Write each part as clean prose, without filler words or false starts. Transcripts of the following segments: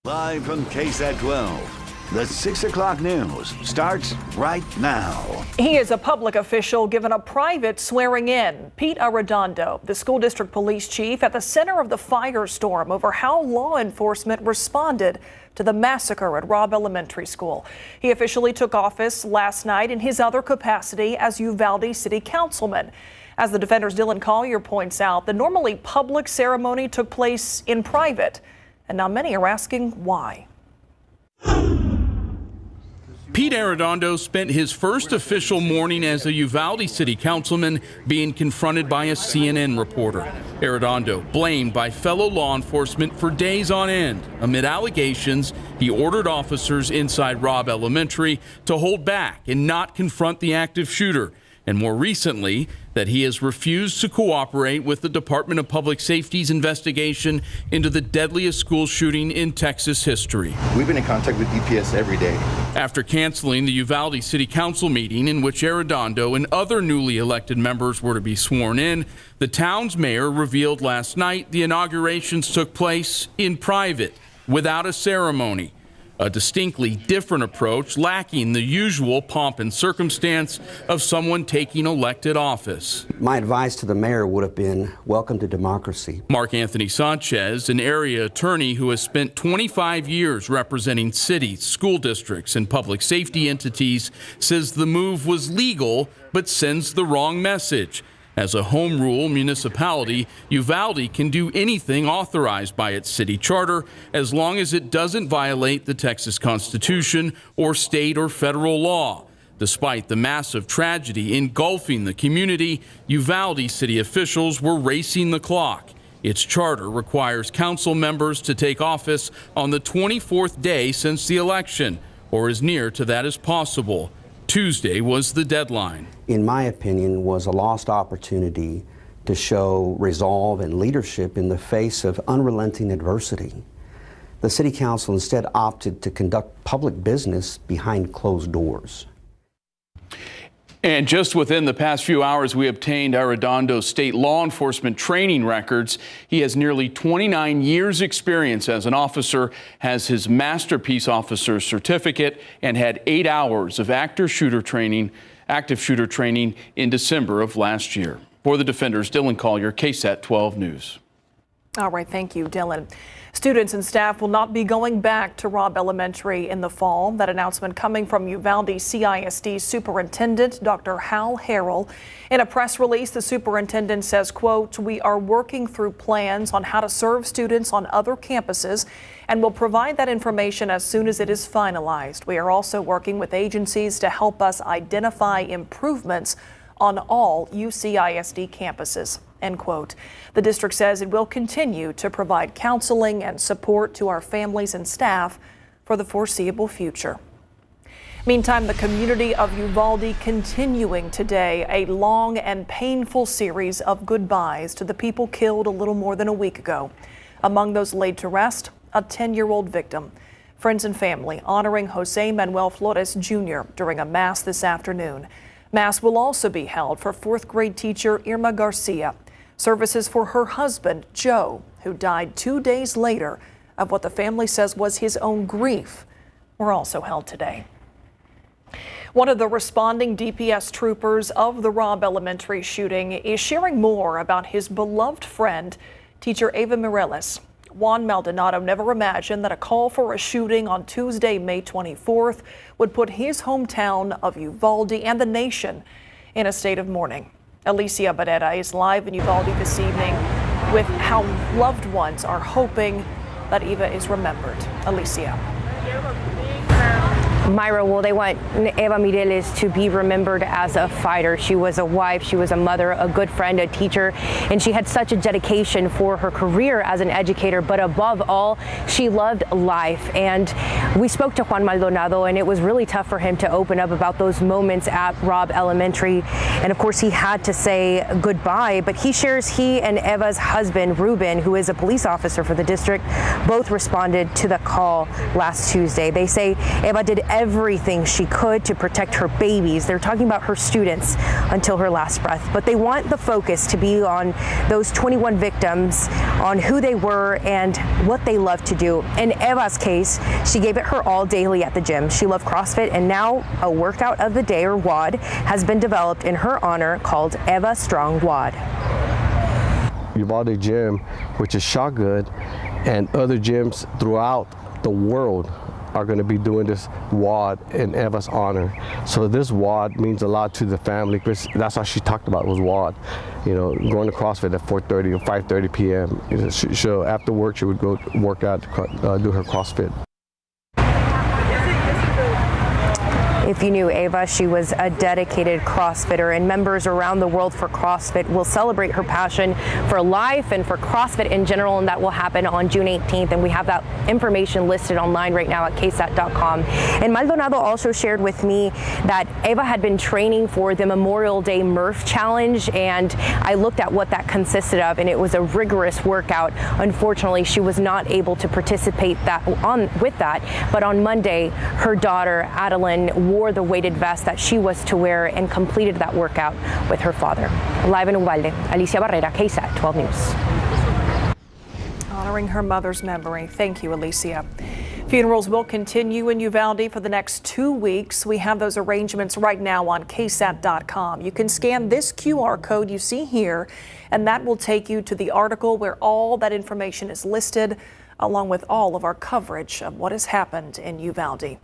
Live from KSAT 12, the 6 o'clock news starts right now. He is a public official given a private swearing in. Pete Arredondo, the school district police chief, at the center of the firestorm over how law enforcement responded to the massacre at Robb Elementary School. He officially took office last night in his other capacity as Uvalde City Councilman. As the Defender's Dylan Collier points out, the normally public ceremony took place in private. And now many are asking why. Pete Arredondo spent his first official morning as a Uvalde City Councilman being confronted by a CNN reporter. Arredondo blamed by fellow law enforcement for days on end. Amid allegations, he ordered officers inside Robb Elementary to hold back and not confront the active shooter. And more recently, that he has refused to cooperate with the Department of Public Safety's investigation into the deadliest school shooting in Texas history. We've been in contact with DPS every day. After canceling the Uvalde City Council meeting in which Arredondo and other newly elected members were to be sworn in, the town's mayor revealed last night the inaugurations took place in private, without a ceremony. A distinctly different approach, lacking the usual pomp and circumstance of someone taking elected office. My advice to the mayor would have been, welcome to democracy. Mark Anthony Sanchez, an area attorney who has spent 25 years representing cities, school districts, and public safety entities, says the move was legal but sends the wrong message. As a home rule municipality, Uvalde can do anything authorized by its city charter as long as it doesn't violate the Texas Constitution or state or federal law. Despite the massive tragedy engulfing the community, Uvalde city officials were racing the clock. Its charter requires council members to take office on the 24th day since the election, or as near to that as possible. Tuesday was the deadline. In my opinion, was a lost opportunity to show resolve and leadership in the face of unrelenting adversity. The City Council instead opted to conduct public business behind closed doors. And just within the past few hours, we obtained Arredondo's state law enforcement training records. He has nearly 29 years experience as an officer, has his masterpiece officer certificate, and had 8 hours of active shooter training in December of last year. For the Defenders, Dylan Collier, KSAT 12 News. All right, thank you, Dylan. Students and staff will not be going back to Robb Elementary in the fall. That announcement coming from Uvalde CISD Superintendent Dr. Hal Harrell. In a press release, the superintendent says, quote, "We are working through plans on how to serve students on other campuses and will provide that information as soon as it is finalized. We are also working with agencies to help us identify improvements on all UCISD campuses." End quote. The district says it will continue to provide counseling and support to our families and staff for the foreseeable future. Meantime, the community of Uvalde continuing today a long and painful series of goodbyes to the people killed a little more than a week ago. Among those laid to rest, a 10-year-old victim. Friends and family honoring Jose Manuel Flores Jr. during a mass this afternoon. Mass will also be held for 4th grade teacher Irma Garcia. Services for her husband, Joe, who died 2 days later of what the family says was his own grief, were also held today. One of the responding DPS troopers of the Robb Elementary shooting is sharing more about his beloved friend, teacher Eva Mireles. Juan Maldonado never imagined that a call for a shooting on Tuesday, May 24th, would put his hometown of Uvalde and the nation in a state of mourning. Alicia Barrera is live in Uvalde this evening with how loved ones are hoping that Eva is remembered. Alicia. Myra, well, they want Eva Mireles to be remembered as a fighter. She was a wife, she was a mother, a good friend, a teacher, and she had such a dedication for her career as an educator, but above all, she loved life. And we spoke to Juan Maldonado, and it was really tough for him to open up about those moments at Robb Elementary. And of course, he had to say goodbye, but he shares he and Eva's husband, Ruben, who is a police officer for the district, both responded to the call last Tuesday. They say Eva did everything she could to protect her babies. They're talking about her students until her last breath, but they want the focus to be on those 21 victims, on who they were and what they love to do. In Eva's case, she gave it her all daily at the gym. She loved CrossFit, and now a workout of the day, or WOD, has been developed in her honor called Eva Strong WOD. Uvalde Gym, which is shot good, and other gyms throughout the world are going to be doing this WOD in Eva's honor. So this WOD means a lot to the family, because that's how she talked about, was WOD. You know, going to CrossFit at 4:30 or 5:30 p.m. So after work, she would go work out, do her CrossFit. If you knew Eva, she was a dedicated CrossFitter, and members around the world for CrossFit will celebrate her passion for life and for CrossFit in general, and that will happen on June 18th. And we have that information listed online right now at KSAT.com. And Maldonado also shared with me that Eva had been training for the Memorial Day Murph Challenge, and I looked at what that consisted of, and it was a rigorous workout. Unfortunately, she was not able to participate with that, but on Monday, her daughter, Adeline, wore the weighted vest that she was to wear and completed that workout with her father. Live in Uvalde, Alicia Barrera, KSAT 12 News. Honoring her mother's memory. Thank you, Alicia. Funerals will continue in Uvalde for the next 2 weeks. We have those arrangements right now on KSAT.com. You can scan this QR code you see here, and that will take you to the article where all that information is listed, along with all of our coverage of what has happened in Uvalde.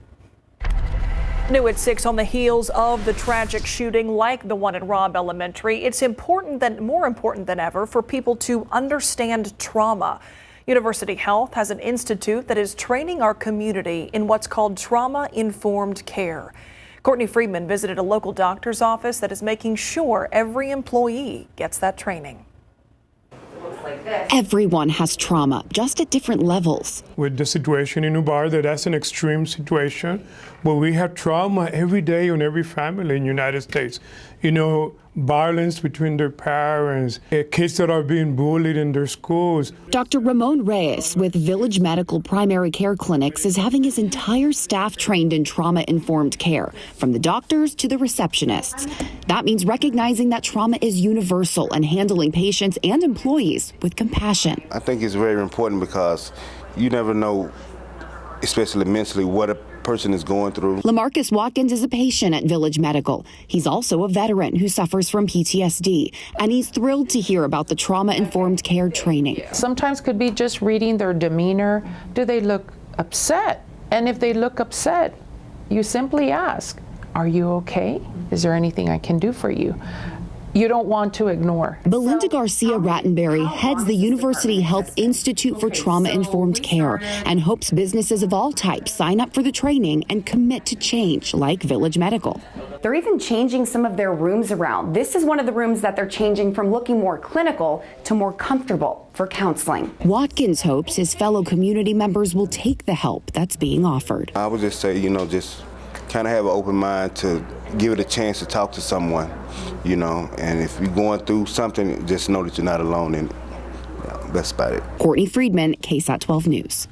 New at 6, on the heels of the tragic shooting like the one at Robb Elementary, it's more important than ever for people to understand trauma. University Health has an institute that is training our community in what's called trauma-informed care. Courtney Friedman visited a local doctor's office that is making sure every employee gets that training. Everyone has trauma, just at different levels. With the situation in Uvalde, that's an extreme situation, but we have trauma every day in every family in the United States. You know, violence between their parents, kids that are being bullied in their schools. Dr. Ramon Reyes with Village Medical Primary Care Clinics is having his entire staff trained in trauma-informed care, from the doctors to the receptionists. That means recognizing that trauma is universal and handling patients and employees with compassion. I think it's very important because you never know, especially mentally, what a person is going through. LaMarcus Watkins is a patient at Village Medical. He's also a veteran who suffers from PTSD, and he's thrilled to hear about the trauma-informed care training. Sometimes could be just reading their demeanor. Do they look upset? And if they look upset, you simply ask, are you okay? Is there anything I can do for you? You don't want to ignore. Belinda Garcia Rattenberry heads the University Health Institute for Trauma-Informed Care and hopes businesses of all types sign up for the training and commit to change, like Village Medical. They're even changing some of their rooms around. This is one of the rooms that they're changing from looking more clinical to more comfortable for counseling. Watkins hopes his fellow community members will take the help that's being offered. I would just say, just kind of have an open mind to give it a chance to talk to someone, and if you're going through something, just know that you're not alone in it. That's about it. Courtney Friedman, KSAT 12 News.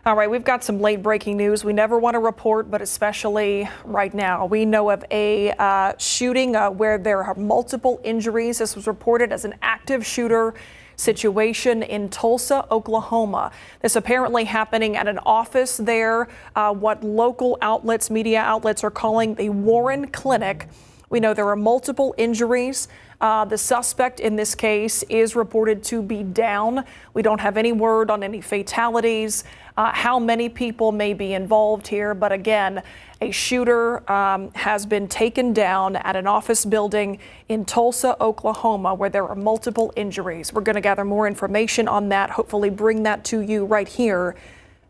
All right, we've got some late breaking news we never want to report, but especially right now. We know of a shooting where there are multiple injuries. This was reported as an active shooter situation in Tulsa, Oklahoma. This apparently happening at an office there, what local outlets, media outlets are calling the Warren Clinic. We know there are multiple injuries. The suspect in this case is reported to be down. We don't have any word on any fatalities, how many people may be involved here. But again, a shooter has been taken down at an office building in Tulsa, Oklahoma, where there are multiple injuries. We're going to gather more information on that, hopefully bring that to you right here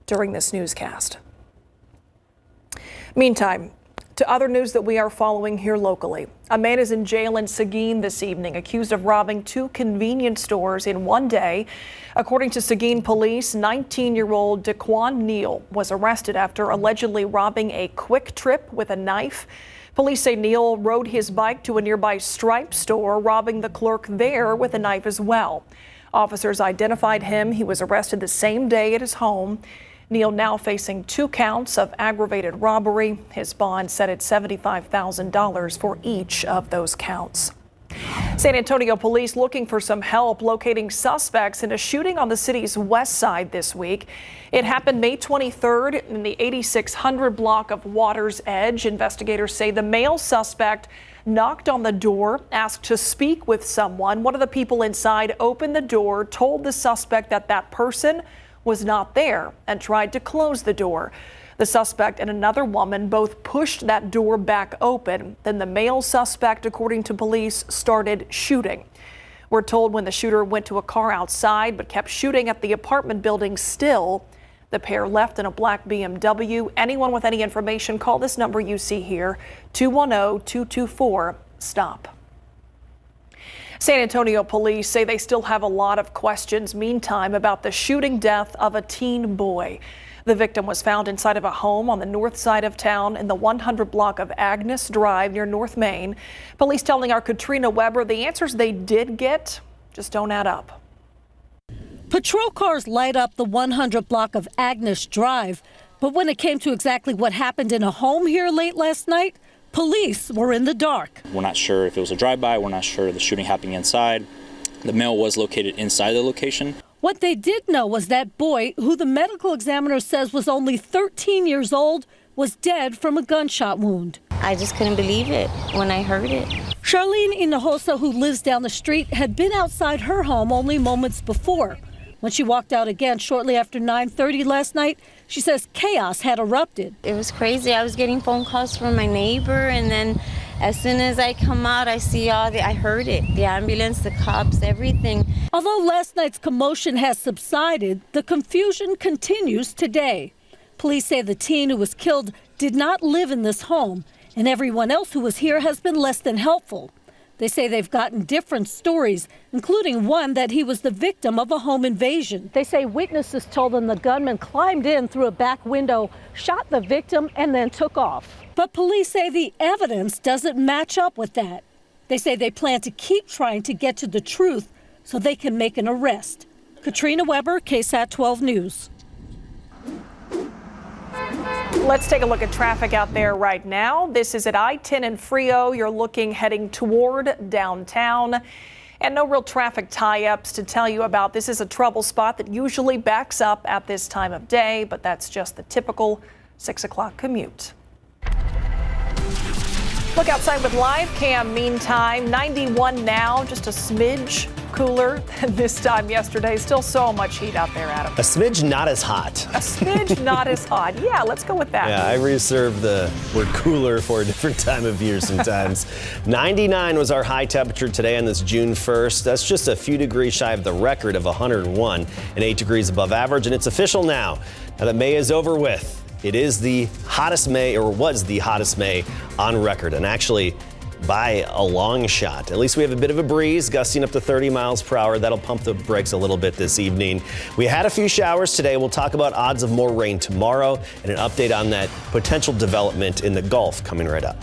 during this newscast. Meantime, to other news that we are following here locally. A man is in jail in Seguin this evening, accused of robbing 2 convenience stores in one day. According to Seguin police, 19-year-old Daquan Neal was arrested after allegedly robbing a Quick Trip with a knife. Police say Neal rode his bike to a nearby Stripe store, robbing the clerk there with a knife as well. Officers identified him. He was arrested the same day at his home. Neal now facing 2 counts of aggravated robbery. His bond set at $75,000 for each of those counts. San Antonio police looking for some help locating suspects in a shooting on the city's west side this week. It happened May 23rd in the 8600 block of Water's Edge. Investigators say the male suspect knocked on the door, asked to speak with someone. One of the people inside opened the door, told the suspect that that person was not there, and tried to close the door. The suspect and another woman both pushed that door back open. Then the male suspect, according to police, started shooting. We're told when the shooter went to a car outside but kept shooting at the apartment building still. The pair left in a black BMW. Anyone with any information, call this number you see here, 210-224-STOP. San Antonio police say they still have a lot of questions, meantime, about the shooting death of a teen boy. The victim was found inside of a home on the north side of town in the 100 block of Agnes Drive near North Main. Police telling our Katrina Weber the answers they did get just don't add up. Patrol cars light up the 100 block of Agnes Drive, but when it came to exactly what happened in a home here late last night, police were in the dark. We're not sure if it was a drive-by. We're not sure the shooting happening inside. The male was located inside the location. What they did know was that boy, who the medical examiner says was only 13 years old, was dead from a gunshot wound. I just couldn't believe it when I heard it. Charlene Hinojosa, who lives down the street, had been outside her home only moments before. When she walked out again shortly after 9:30 last night, she says chaos had erupted. It was crazy. I was getting phone calls from my neighbor, and then as soon as I come out, I heard it. The ambulance, the cops, everything. Although last night's commotion has subsided, the confusion continues today. Police say the teen who was killed did not live in this home, and everyone else who was here has been less than helpful. They say they've gotten different stories, including one that he was the victim of a home invasion. They say witnesses told them the gunman climbed in through a back window, shot the victim, and then took off. But police say the evidence doesn't match up with that. They say they plan to keep trying to get to the truth so they can make an arrest. Katrina Weber, KSAT 12 News. Let's take a look at traffic out there right now. This is at I-10 in Frio. You're looking heading toward downtown, and no real traffic tie-ups to tell you about. This is a trouble spot that usually backs up at this time of day, but that's just the typical 6 o'clock commute. Look outside with live cam. Meantime, 91 now, just a smidge cooler than this time yesterday. Still so much heat out there, Adam. A smidge not as hot. A smidge not as hot. Yeah, let's go with that. Yeah, I reserve the word cooler for a different time of year sometimes. 99 was our high temperature today on this June 1st. That's just a few degrees shy of the record of 101 and 8 degrees above average. And it's official now that May is over with. It is the hottest May, or was the hottest May on record, and actually by a long shot. At least we have a bit of a breeze, gusting up to 30 miles per hour. That'll pump the brakes a little bit this evening. We had a few showers today. We'll talk about odds of more rain tomorrow and an update on that potential development in the Gulf coming right up.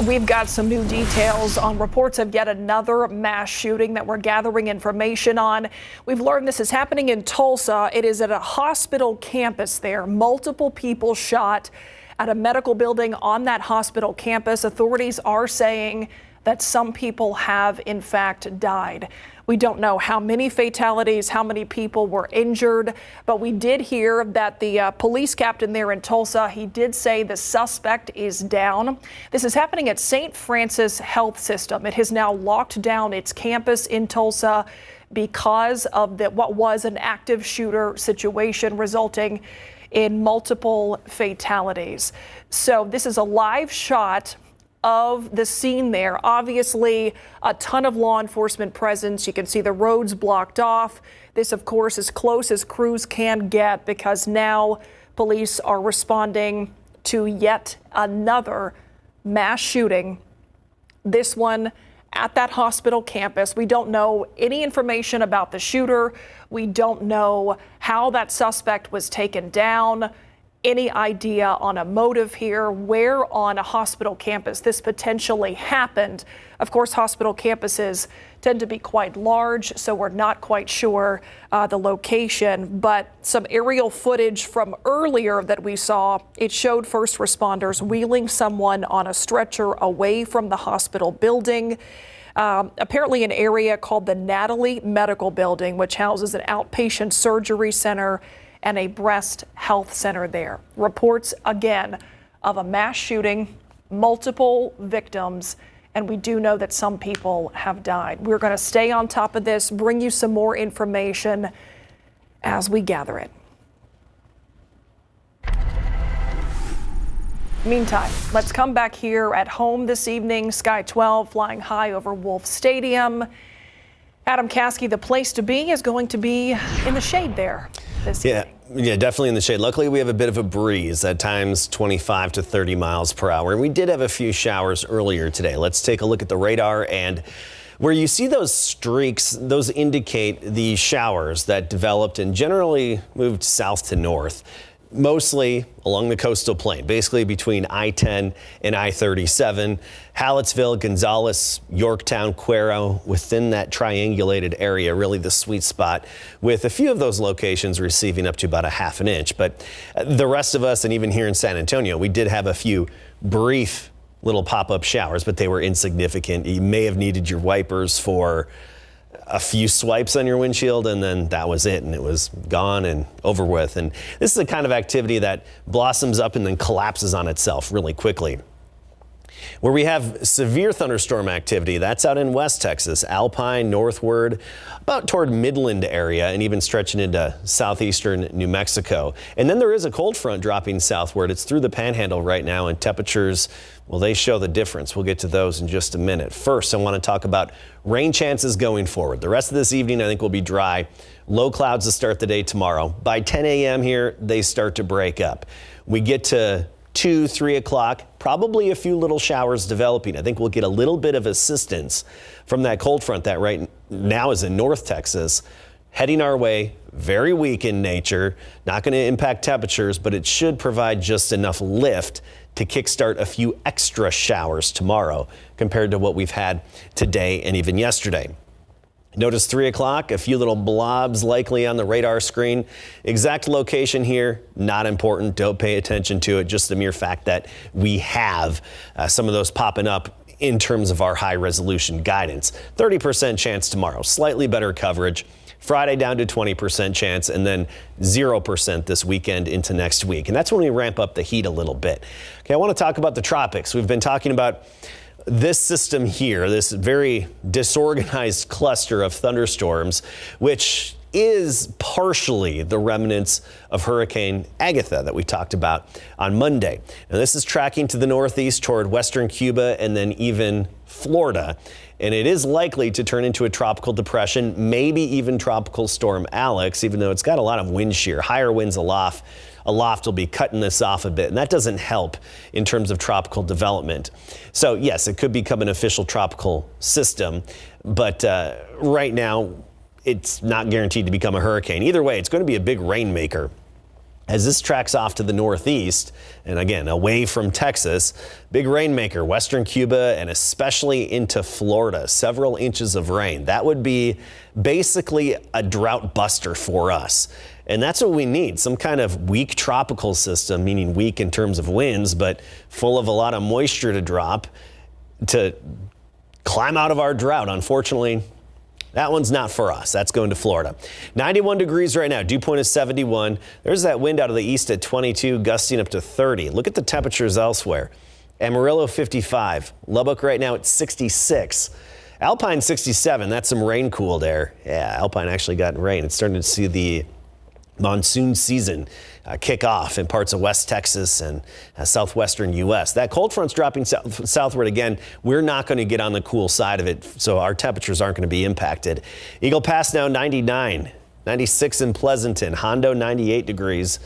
We've got some new details on reports of yet another mass shooting that we're gathering information on. We've learned this is happening in Tulsa. It is at a hospital campus there. Multiple people shot at a medical building on that hospital campus. Authorities are saying that some people have in fact died. We don't know how many fatalities, how many people were injured, but we did hear that the police captain there in Tulsa, he did say the suspect is down. This is happening at St. Francis Health System. It has now locked down its campus in Tulsa because of what was an active shooter situation resulting in multiple fatalities. So this is a live shot of the scene there. Obviously, a ton of law enforcement presence. You can see the roads blocked off. This, of course, as close as crews can get because now police are responding to yet another mass shooting. This one at that hospital campus. We don't know any information about the shooter. We don't know how that suspect was taken down. Any idea on a motive here, where on a hospital campus this potentially happened? Of course, hospital campuses tend to be quite large, so we're not quite sure the location, but some aerial footage from earlier that we saw, it showed first responders wheeling someone on a stretcher away from the hospital building. Apparently an area called the Natalie Medical Building, which houses an outpatient surgery center and a breast health center there. Reports again of a mass shooting, multiple victims, and we do know that some people have died. We're going to stay on top of this, bring you some more information as we gather it. Meantime, let's come back here at home this evening. Sky 12 flying high over Wolf Stadium. Adam Caskey, the place to be is going to be in the shade there this evening. Yeah, definitely in the shade. Luckily, we have a bit of a breeze, at times 25 to 30 miles per hour. And we did have a few showers earlier today. Let's take a look at the radar, and where you see those streaks, those indicate the showers that developed and generally moved south to north, mostly along the coastal plain, basically between I-10 and I-37, Hallettsville, Gonzales, Yorktown, Cuero, within that triangulated area, really the sweet spot, with a few of those locations receiving up to about a half an inch. But the rest of us, and even here in San Antonio, we did have a few brief little pop-up showers, but they were insignificant. You may have needed your wipers for a few swipes on your windshield, and then that was it, and it was gone and over with. And this is the kind of activity that blossoms up and then collapses on itself really quickly. Where we have severe thunderstorm activity, that's out in West Texas, Alpine, northward, about toward Midland area, and even stretching into southeastern New Mexico. And then there is a cold front dropping southward. It's through the Panhandle right now, and temperatures, well, they show the difference. We'll get to those in just a minute. First, I want to talk about rain chances going forward. The rest of this evening, I think, will be dry. Low clouds to start the day tomorrow. By 10 a.m. here, they start to break up. We get to 2, 3 o'clock, probably a few little showers developing. I think we'll get a little bit of assistance from that cold front that right now is in North Texas, heading our way, very weak in nature, not going to impact temperatures, but it should provide just enough lift to kickstart a few extra showers tomorrow compared to what we've had today and even yesterday. Notice 3 o'clock, a few little blobs likely on the radar screen. Exact location here, not important. Don't pay attention to it. Just the mere fact that we have some of those popping up in terms of our high resolution guidance. 30% chance tomorrow, slightly better coverage. Friday down to 20% chance, and then 0% this weekend into next week. And that's when we ramp up the heat a little bit. Okay, I want to talk about the tropics. We've been talking about this system here, this very disorganized cluster of thunderstorms, which is partially the remnants of Hurricane Agatha that we talked about on Monday. Now, this is tracking to the northeast toward western Cuba and then even Florida. And it is likely to turn into a tropical depression, maybe even Tropical Storm Alex, even though it's got a lot of wind shear. Higher winds aloft will be cutting this off a bit, and that doesn't help in terms of tropical development. So yes, it could become an official tropical system, but right now it's not guaranteed to become a hurricane. Either way, it's going to be a big rainmaker. As this tracks off to the northeast, and again, away from Texas, big rainmaker, western Cuba, and especially into Florida, several inches of rain. That would be basically a drought buster for us. And that's what we need, some kind of weak tropical system, meaning weak in terms of winds, but full of a lot of moisture to drop to climb out of our drought. Unfortunately, that one's not for us. That's going to Florida. 91 degrees right now. Dew point is 71. There's that wind out of the east at 22, gusting up to 30. Look at the temperatures elsewhere. Amarillo 55. Lubbock right now at 66. Alpine 67. That's some rain cooled air. Yeah, Alpine actually got rain. It's starting to see the monsoon season kick off in parts of West Texas and southwestern U.S. That cold front's dropping southward again. We're not going to get on the cool side of it, so our temperatures aren't going to be impacted. Eagle Pass now 99, 96 in Pleasanton, Hondo 98 degrees,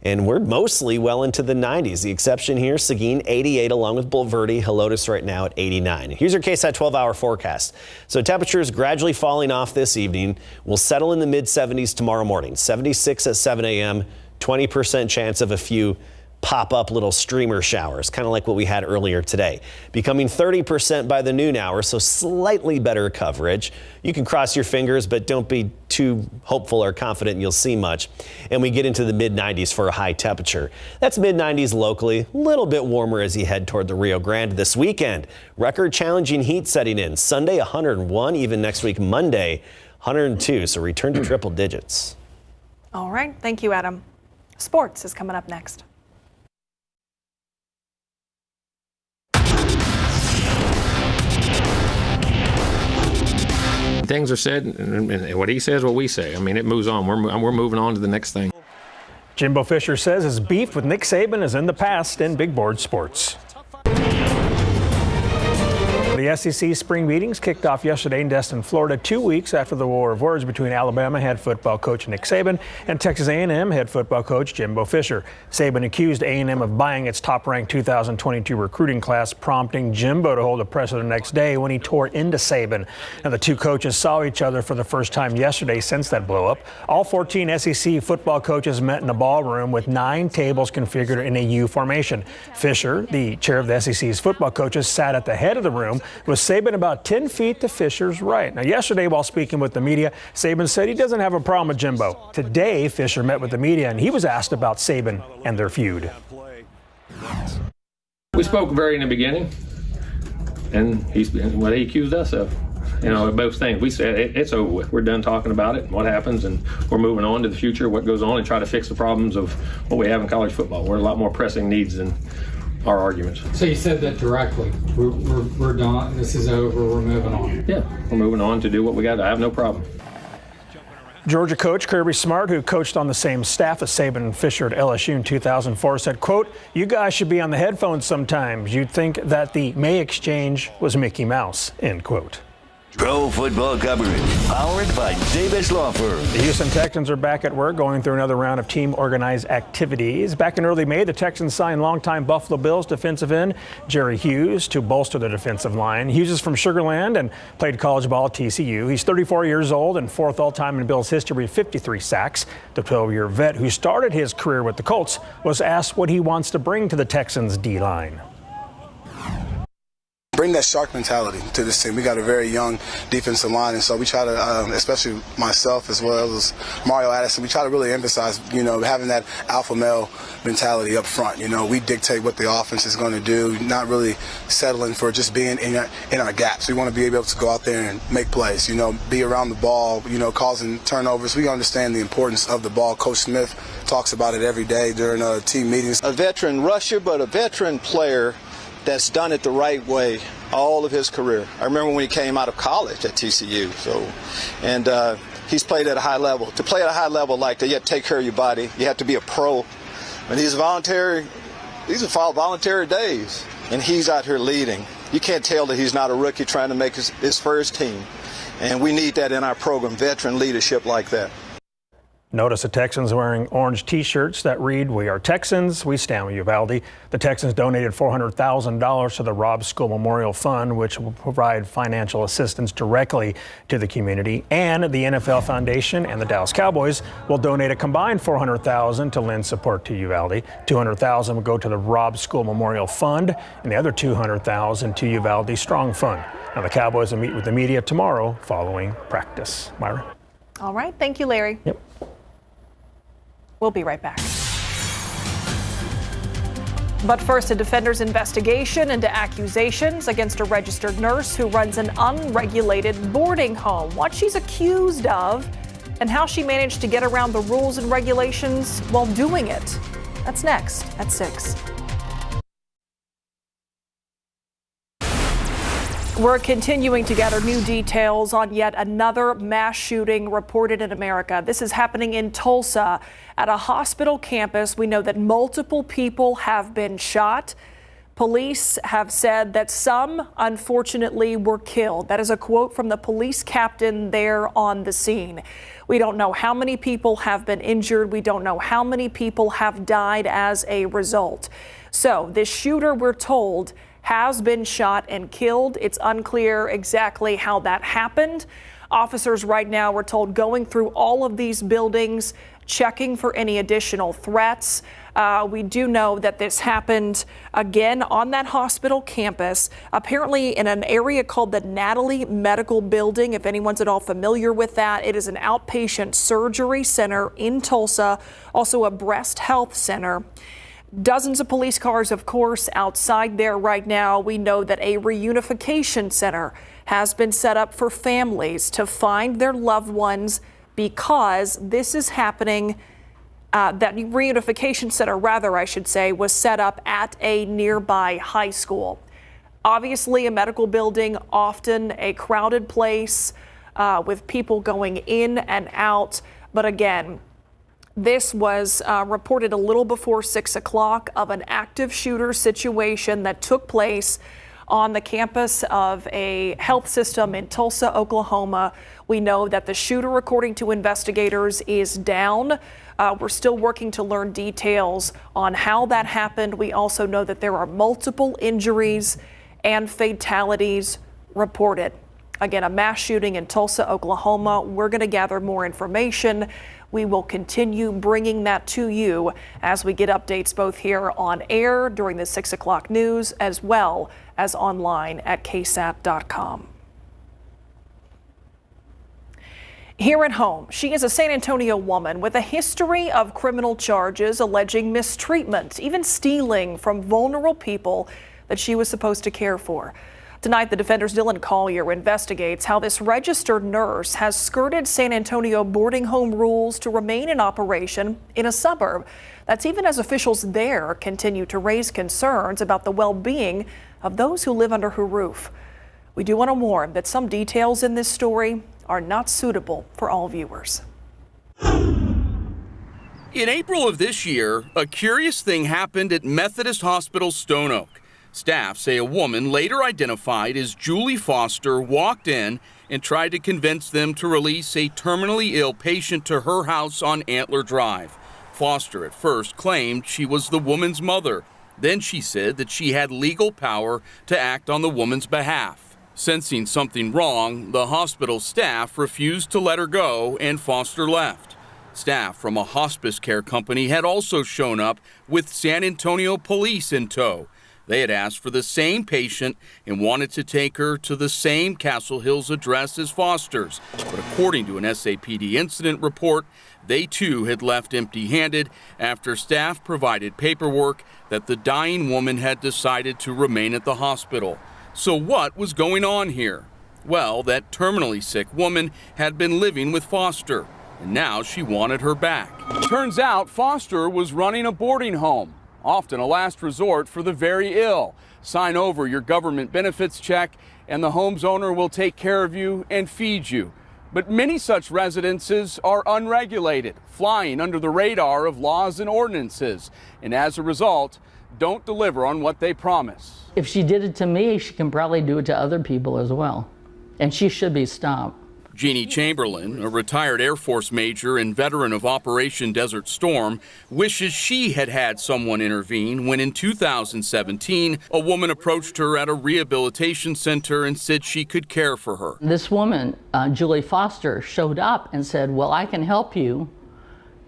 and we're mostly well into the 90s. The exception here, Seguin 88 along with Bulverde, Helotes right now at 89. Here's your KSAT 12-hour forecast. So temperatures gradually falling off this evening. We'll settle in the mid-70s tomorrow morning, 76 at 7 a.m., 20% chance of a few pop-up little streamer showers, kind of like what we had earlier today. Becoming 30% by the noon hour, so slightly better coverage. You can cross your fingers, but don't be too hopeful or confident you'll see much. And we get into the mid-90s for a high temperature. That's mid-90s locally, a little bit warmer as you head toward the Rio Grande this weekend. Record-challenging heat setting in. Sunday, 101, even next week, Monday, 102, so return to triple digits. All right, thank you, Adam. Sports is coming up next. Things are said, and what he says, what we say. I mean, it moves on. We're moving on to the next thing. Jimbo Fisher says his beef with Nick Saban is in the past in big board sports. The SEC spring meetings kicked off yesterday in Destin, Florida, 2 weeks after the war of words between Alabama head football coach Nick Saban and Texas A&M head football coach Jimbo Fisher. Saban accused A&M of buying its top-ranked 2022 recruiting class, prompting Jimbo to hold a presser the next day when he tore into Saban. Now, the two coaches saw each other for the first time yesterday since that blow-up. All 14 SEC football coaches met in a ballroom with 9 tables configured in a U formation. Fisher, the chair of the SEC's football coaches, sat at the head of the room, with Saban about 10 feet to Fisher's right. Now, yesterday, while speaking with the media, Saban said he doesn't have a problem with Jimbo. Today, Fisher met with the media, and he was asked about Saban and their feud. We spoke very in the beginning, and he's what he accused us of. You know, both things. We said it's over with. We're done talking about it and what happens, and we're moving on to the future, what goes on, and try to fix the problems of what we have in college football. We're a lot more pressing needs than our arguments. So you said that directly. We're done. This is over. We're moving on. Yeah, we're moving on to do what we got. I have no problem. Georgia coach Kirby Smart, who coached on the same staff as Saban and Fisher at LSU in 2004, said, quote, "You guys should be on the headphones sometimes. You'd think that the May exchange was Mickey Mouse," end quote. Pro football coverage, powered by Davis Law Firm. The Houston Texans are back at work, going through another round of team-organized activities. Back in early May, the Texans signed longtime Buffalo Bills defensive end Jerry Hughes to bolster the defensive line. Hughes is from Sugar Land and played college ball at TCU. He's 34 years old and 4th all-time in Bills history with 53 sacks. The 12-year vet who started his career with the Colts was asked what he wants to bring to the Texans' D-line. Bring that shark mentality to this team. We got a very young defensive line, and so we try to, especially myself as well as Mario Addison, we try to really emphasize, having that alpha male mentality up front. We dictate what the offense is going to do, not really settling for just being in our gaps. We want to be able to go out there and make plays, be around the ball, causing turnovers. We understand the importance of the ball. Coach Smith talks about it every day during team meetings. A veteran rusher, but a veteran player that's done it the right way all of his career. I remember when he came out of college at TCU. And he's played at a high level. To play at a high level like that, you have to take care of your body. You have to be a pro. And these are voluntary days, and he's out here leading. You can't tell that he's not a rookie trying to make his first team. And we need that in our program, veteran leadership like that. Notice the Texans wearing orange T-shirts that read, "We are Texans, we stand with Uvalde." The Texans donated $400,000 to the Robb School Memorial Fund, which will provide financial assistance directly to the community. And the NFL Foundation and the Dallas Cowboys will donate a combined $400,000 to lend support to Uvalde. $200,000 will go to the Robb School Memorial Fund, and the other $200,000 to Uvalde Strong Fund. Now, the Cowboys will meet with the media tomorrow following practice. Myra? All right. Thank you, Larry. Yep. We'll be right back. But first, a defender's investigation into accusations against a registered nurse who runs an unregulated boarding home. What she's accused of and how she managed to get around the rules and regulations while doing it. That's next at 6. We're continuing to gather new details on yet another mass shooting reported in America. This is happening in Tulsa at a hospital campus. We know that multiple people have been shot. Police have said that some, unfortunately, were killed. That is a quote from the police captain there on the scene. We don't know how many people have been injured. We don't know how many people have died as a result. So this shooter, we're told, has been shot and killed. It's unclear exactly how that happened. Officers right now, we're told, going through all of these buildings checking for any additional threats. We do know that this happened again on that hospital campus, apparently in an area called the Natalie Medical Building. If anyone's at all familiar with that, it is an outpatient surgery center in Tulsa, also a breast health center. Dozens of police cars, of course, outside there right now. We know that a reunification center has been set up for families to find their loved ones because this is happening. That reunification center, rather, I should say, was set up at a nearby high school. Obviously, a medical building, often a crowded place with people going in and out. But again, this was reported a little before 6 o'clock of an active shooter situation that took place on the campus of a health system in Tulsa, Oklahoma. We know that the shooter, according to investigators, is down. We're still working to learn details on how that happened. We also know that there are multiple injuries and fatalities reported. Again, a mass shooting in Tulsa, Oklahoma. We're going to gather more information. We will continue bringing that to you as we get updates both here on air during the 6 o'clock news as well as online at KSAT.com. Here at home, she is a San Antonio woman with a history of criminal charges alleging mistreatment, even stealing from vulnerable people that she was supposed to care for. Tonight, the Defender's Dylan Collier investigates how this registered nurse has skirted San Antonio boarding home rules to remain in operation in a suburb. That's even as officials there continue to raise concerns about the well-being of those who live under her roof. We do want to warn that some details in this story are not suitable for all viewers. In April of this year, a curious thing happened at Methodist Hospital Stone Oak. Staff say a woman later identified as Julie Foster walked in and tried to convince them to release a terminally ill patient to her house on Antler Drive. Foster at first claimed she was the woman's mother. Then she said that she had legal power to act on the woman's behalf. Sensing something wrong, the hospital staff refused to let her go and Foster left. Staff from a hospice care company had also shown up with San Antonio police in tow. They had asked for the same patient and wanted to take her to the same Castle Hills address as Foster's. But according to an SAPD incident report, they too had left empty-handed after staff provided paperwork that the dying woman had decided to remain at the hospital. So what was going on here? Well, that terminally sick woman had been living with Foster, and now she wanted her back. Turns out Foster was running a boarding home, often a last resort for the very ill. Sign over your government benefits check, and the home's owner will take care of you and feed you. But many such residences are unregulated, flying under the radar of laws and ordinances, and as a result, don't deliver on what they promise. If she did it to me, she can probably do it to other people as well. And she should be stopped. Jeannie Chamberlain, a retired Air Force major and veteran of Operation Desert Storm, wishes she had had someone intervene when in 2017, a woman approached her at a rehabilitation center and said she could care for her. This woman, Julie Foster, showed up and said, well, I can help you.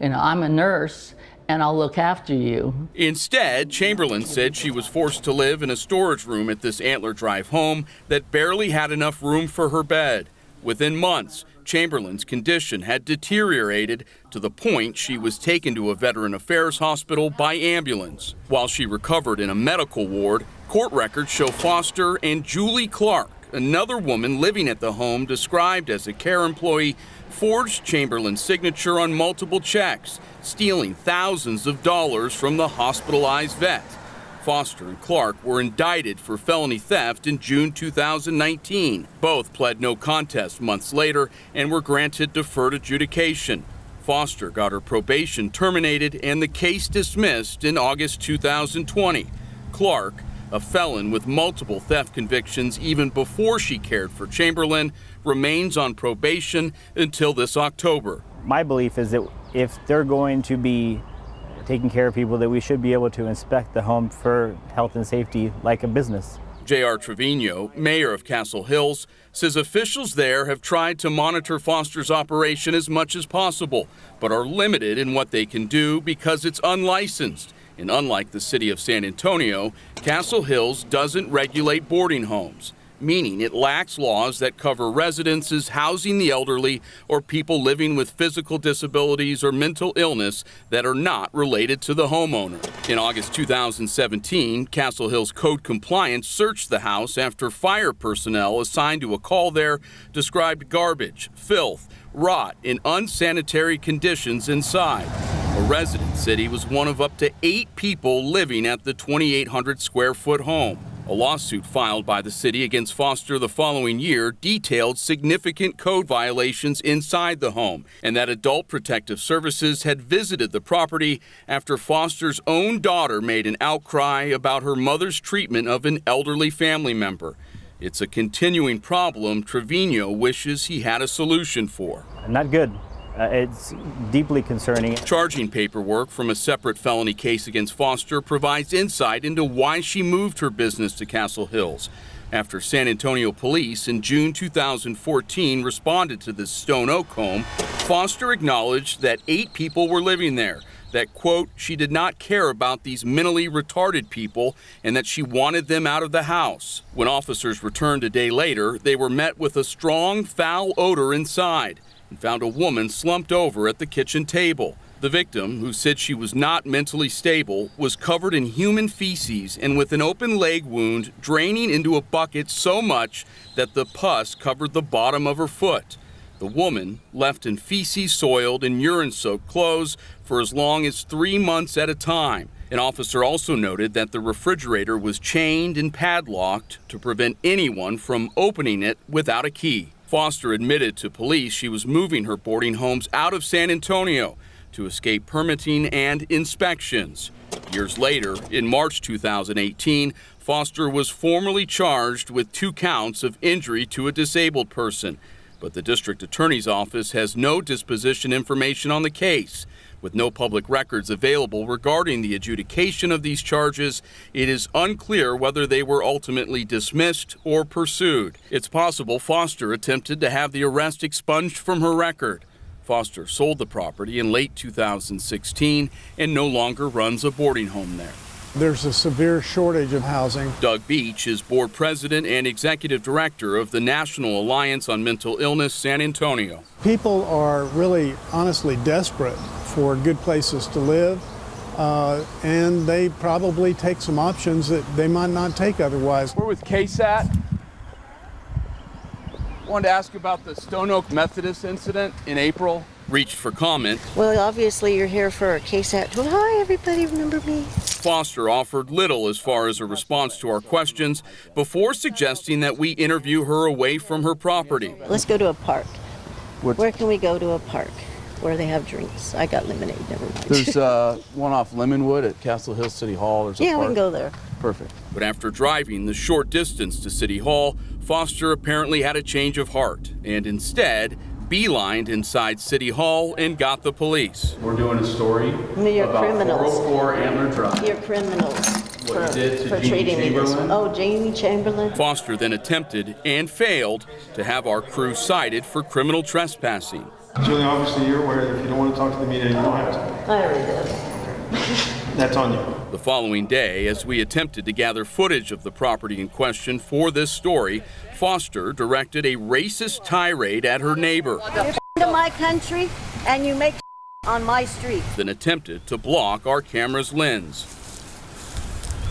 I'm a nurse, and I'll look after you. Instead, Chamberlain said she was forced to live in a storage room at this Antler Drive home that barely had enough room for her bed. Within months, Chamberlain's condition had deteriorated to the point she was taken to a Veteran Affairs hospital by ambulance. While she recovered in a medical ward, court records show Foster and Julie Clark, another woman living at the home described as a care employee, forged Chamberlain's signature on multiple checks, stealing thousands of dollars from the hospitalized vet. Foster and Clark were indicted for felony theft in June 2019. Both pled no contest months later and were granted deferred adjudication. Foster got her probation terminated and the case dismissed in August 2020. Clark, a felon with multiple theft convictions even before she cared for Chamberlain, remains on probation until this October. My belief is that if they're going to be taking care of people, that we should be able to inspect the home for health and safety like a business. J.R. Trevino, mayor of Castle Hills, says officials there have tried to monitor Foster's operation as much as possible, but are limited in what they can do because it's unlicensed. And unlike the city of San Antonio, Castle Hills doesn't regulate boarding homes, meaning it lacks laws that cover residences housing the elderly or people living with physical disabilities or mental illness that are not related to the homeowner. In August 2017, Castle Hills Code Compliance searched the house after fire personnel assigned to a call there described garbage, filth, rot, and unsanitary conditions inside. A resident said he was one of up to 8 people living at the 2,800 square foot home. A lawsuit filed by the city against Foster the following year detailed significant code violations inside the home and that Adult Protective Services had visited the property after Foster's own daughter made an outcry about her mother's treatment of an elderly family member. It's a continuing problem Trevino wishes he had a solution for. Not good. It's deeply concerning. Charging paperwork from a separate felony case against Foster provides insight into why she moved her business to Castle Hills. After San Antonio police in June 2014 responded to the Stone Oak home, Foster acknowledged that 8 people were living there, that, quote, she did not care about these mentally retarded people and that she wanted them out of the house. When officers returned a day later, they were met with a strong, foul odor inside and found a woman slumped over at the kitchen table. The victim, who said she was not mentally stable, was covered in human feces and with an open leg wound draining into a bucket so much that the pus covered the bottom of her foot. The woman left in feces-soiled and urine-soaked clothes for as long as 3 months at a time. An officer also noted that the refrigerator was chained and padlocked to prevent anyone from opening it without a key. Foster admitted to police she was moving her boarding homes out of San Antonio to escape permitting and inspections. Years later, in March 2018, Foster was formally charged with 2 counts of injury to a disabled person. But the district attorney's office has no disposition information on the case. With no public records available regarding the adjudication of these charges, it is unclear whether they were ultimately dismissed or pursued. It's possible Foster attempted to have the arrest expunged from her record. Foster sold the property in late 2016 and no longer runs a boarding home there. There's a severe shortage of housing. Doug Beach is board president and executive director of the National Alliance on Mental Illness San Antonio. People are really, honestly desperate for good places to live, and they probably take some options that they might not take otherwise. We're with KSAT. Wanted to ask about the Stone Oak Methodist incident in April. Reached for comment. Well, obviously you're here for a KSAT. Well, hi, everybody, remember me? Foster offered little as far as a response to our questions before suggesting that we interview her away from her property. Let's go to a park. Where can we go to a park where they have drinks? I got lemonade, never mind. There's one off Lemonwood at Castle Hill City Hall. There's a park. We can go there. Perfect. But after driving the short distance to City Hall, Foster apparently had a change of heart and instead beelined inside City Hall and got the police. We're doing a story about criminals. 404 Antler Drive. You're criminals What you did to for Jamie treating me this way. Chamberlain? Oh, Jamie Chamberlain. Foster then attempted and failed to have our crew cited for criminal trespassing. Julie, obviously you're aware that if you don't want to talk to the media, you don't have to. I already did. That's on you. The following day, as we attempted to gather footage of the property in question for this story, Foster directed a racist tirade at her neighbor. You're to my country and you make on my street. Then attempted to block our camera's lens.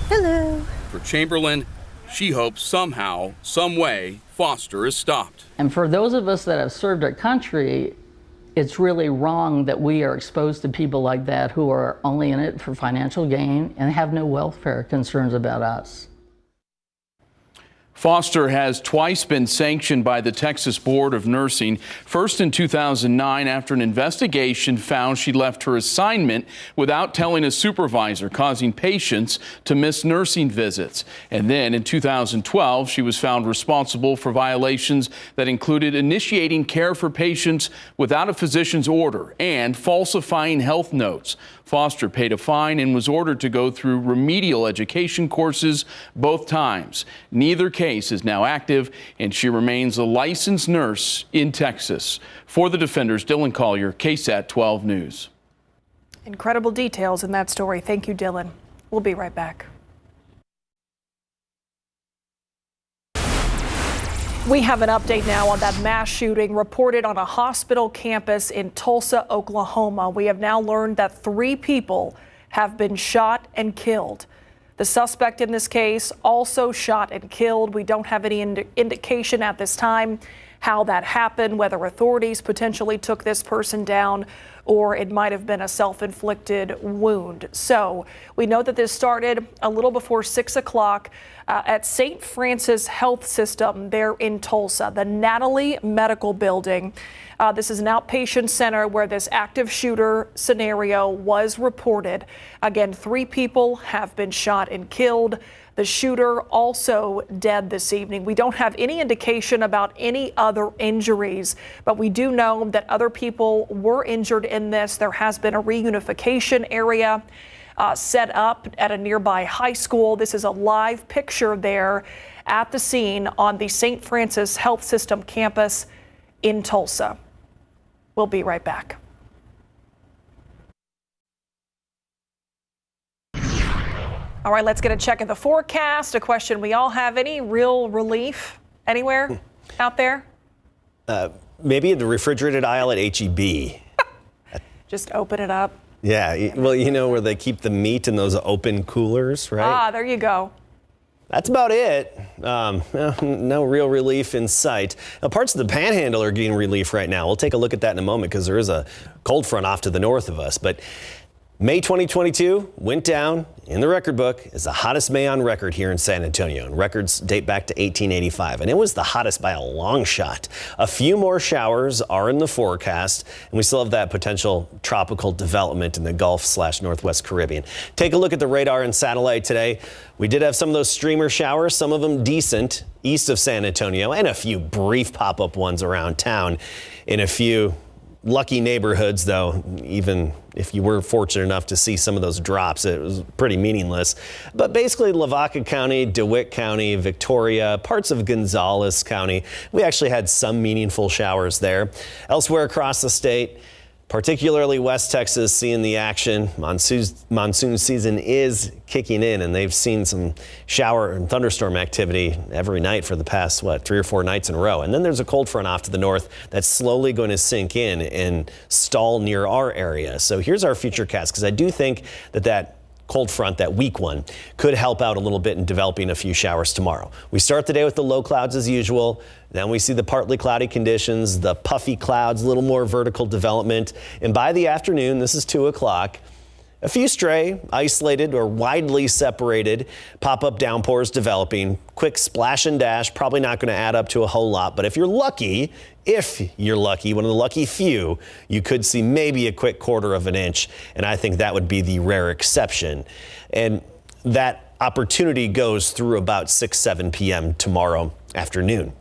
Hello. For Chamberlain, she hopes somehow, some way, Foster is stopped. And for those of us that have served our country, it's really wrong that we are exposed to people like that who are only in it for financial gain and have no welfare concerns about us. Foster has twice been sanctioned by the Texas Board of Nursing. First in 2009 after an investigation found she left her assignment without telling a supervisor, causing patients to miss nursing visits. And then in 2012, she was found responsible for violations that included initiating care for patients without a physician's order and falsifying health notes. Foster paid a fine and was ordered to go through remedial education courses both times. Neither case is now active, and she remains a licensed nurse in Texas. For the defenders, Dylan Collier, KSAT 12 News. Incredible details in that story. Thank you, Dylan. We'll be right back. We have an update now on that mass shooting reported on a hospital campus in Tulsa, Oklahoma. We have now learned that 3 people have been shot and killed. The suspect in this case also shot and killed. We don't have any indication at this time how that happened, whether authorities potentially took this person down or it might have been a self-inflicted wound. So we know that this started a little before 6 o'clock at St. Francis Health System there in Tulsa, the Natalie Medical Building. This is an outpatient center where this active shooter scenario was reported. Again, 3 people have been shot and killed. The shooter also dead this evening. We don't have any indication about any other injuries, but we do know that other people were injured in this. There has been a reunification area set up at a nearby high school. This is a live picture there at the scene on the St. Francis Health System campus in Tulsa. We'll be right back. All right, let's get a check of the forecast. A question we all have. Any real relief anywhere out there? Maybe in the refrigerated aisle at H-E-B. Just open it up. Yeah, well, you know where they keep the meat in those open coolers, right? Ah, there you go. That's about it. No real relief in sight. Now, parts of the Panhandle are getting relief right now. We'll take a look at that in a moment because there is a cold front off to the north of us. But May 2022 went down in the record book as the hottest May on record here in San Antonio. And records date back to 1885. And it was the hottest by a long shot. A few more showers are in the forecast. And we still have that potential tropical development in the Gulf/Northwest Caribbean. Take a look at the radar and satellite today. We did have some of those streamer showers, some of them decent east of San Antonio, and a few brief pop-up ones around town in a few lucky neighborhoods, though. Even if you were fortunate enough to see some of those drops, it was pretty meaningless. But basically, Lavaca County, DeWitt County, Victoria, parts of Gonzales County, we actually had some meaningful showers there. Elsewhere across the state, particularly West Texas, seeing the action. Monsoon season is kicking in, and they've seen some shower and thunderstorm activity every night for the past, 3 or 4 nights in a row. And then there's a cold front off to the north that's slowly going to sink in and stall near our area. So here's our future cast, because I do think that cold front, that weak one, could help out a little bit in developing a few showers tomorrow. We start the day with the low clouds as usual. Then we see the partly cloudy conditions, the puffy clouds, a little more vertical development. And by the afternoon, this is 2 o'clock, a few stray, isolated, or widely separated pop-up downpours developing. Quick splash and dash, probably not going to add up to a whole lot. But if you're lucky, one of the lucky few, you could see maybe a quick 1/4 of an inch. And I think that would be the rare exception. And that opportunity goes through about 6-7 p.m. tomorrow afternoon.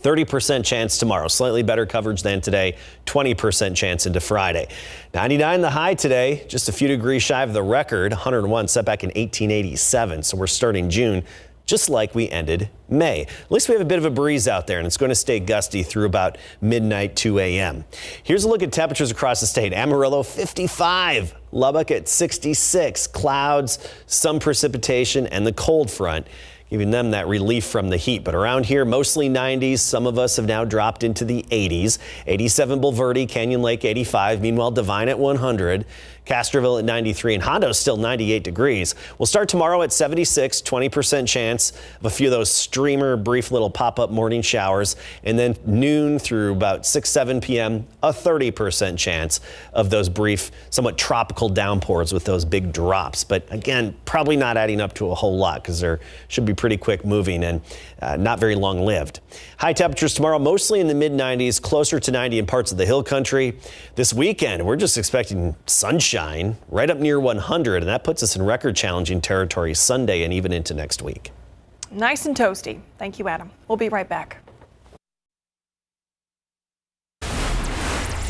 30% chance tomorrow, slightly better coverage than today, 20% chance into Friday. 99 the high today, just a few degrees shy of the record, 101 set back in 1887. So we're starting June just like we ended May. At least we have a bit of a breeze out there, and it's going to stay gusty through about midnight, 2 a.m. Here's a look at temperatures across the state. Amarillo, 55. Lubbock at 66. Clouds, some precipitation, and the cold front, giving them that relief from the heat. But around here, mostly 90s. Some of us have now dropped into the 80s. 87 Bulverde, Canyon Lake 85. Meanwhile, Divine at 100. Castroville at 93, and Hondo's still 98 degrees. We'll start tomorrow at 76, 20% chance of a few of those streamer, brief little pop-up morning showers. And then noon through about 6-7 p.m., a 30% chance of those brief, somewhat tropical downpours with those big drops. But again, probably not adding up to a whole lot because they should be pretty quick moving and not very long lived. High temperatures tomorrow, mostly in the mid-90s, closer to 90 in parts of the hill country. This weekend, we're just expecting sunshine right up near 100, and that puts us in record challenging territory Sunday and even into next week. Nice and toasty. Thank you, Adam. We'll be right back.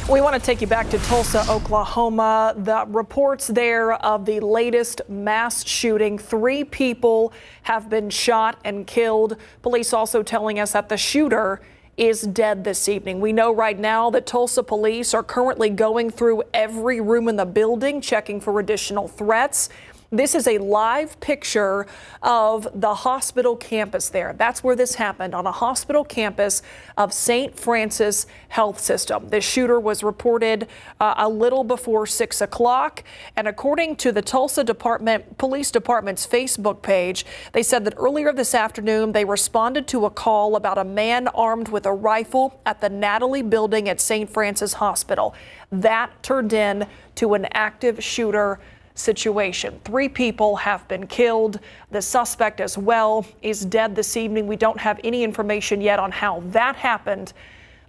We want to take you back to Tulsa, Oklahoma. The reports there of the latest mass shooting. 3 people have been shot and killed. Police also telling us that the shooter is dead this evening. We know right now that Tulsa police are currently going through every room in the building, checking for additional threats. This is a live picture of the hospital campus there. That's where this happened, on a hospital campus of St. Francis Health System. The shooter was reported a little before 6 o'clock. And according to the Tulsa Police Department's Facebook page, they said that earlier this afternoon, they responded to a call about a man armed with a rifle at the Natalie building at St. Francis Hospital. That turned into an active shooter situation. 3 people have been killed. The suspect as well is dead this evening. We don't have any information yet on how that happened,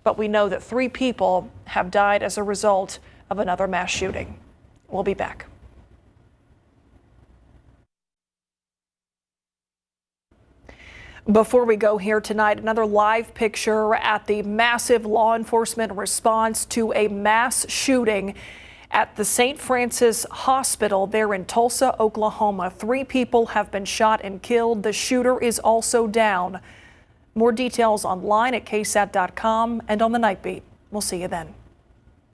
but we know that 3 people have died as a result of another mass shooting. We'll be back. Before we go here tonight, another live picture at the massive law enforcement response to a mass shooting at the St. Francis Hospital there in Tulsa, Oklahoma. 3 people have been shot and killed. The shooter is also down. More details online at KSAT.com and on the Night Beat. We'll see you then.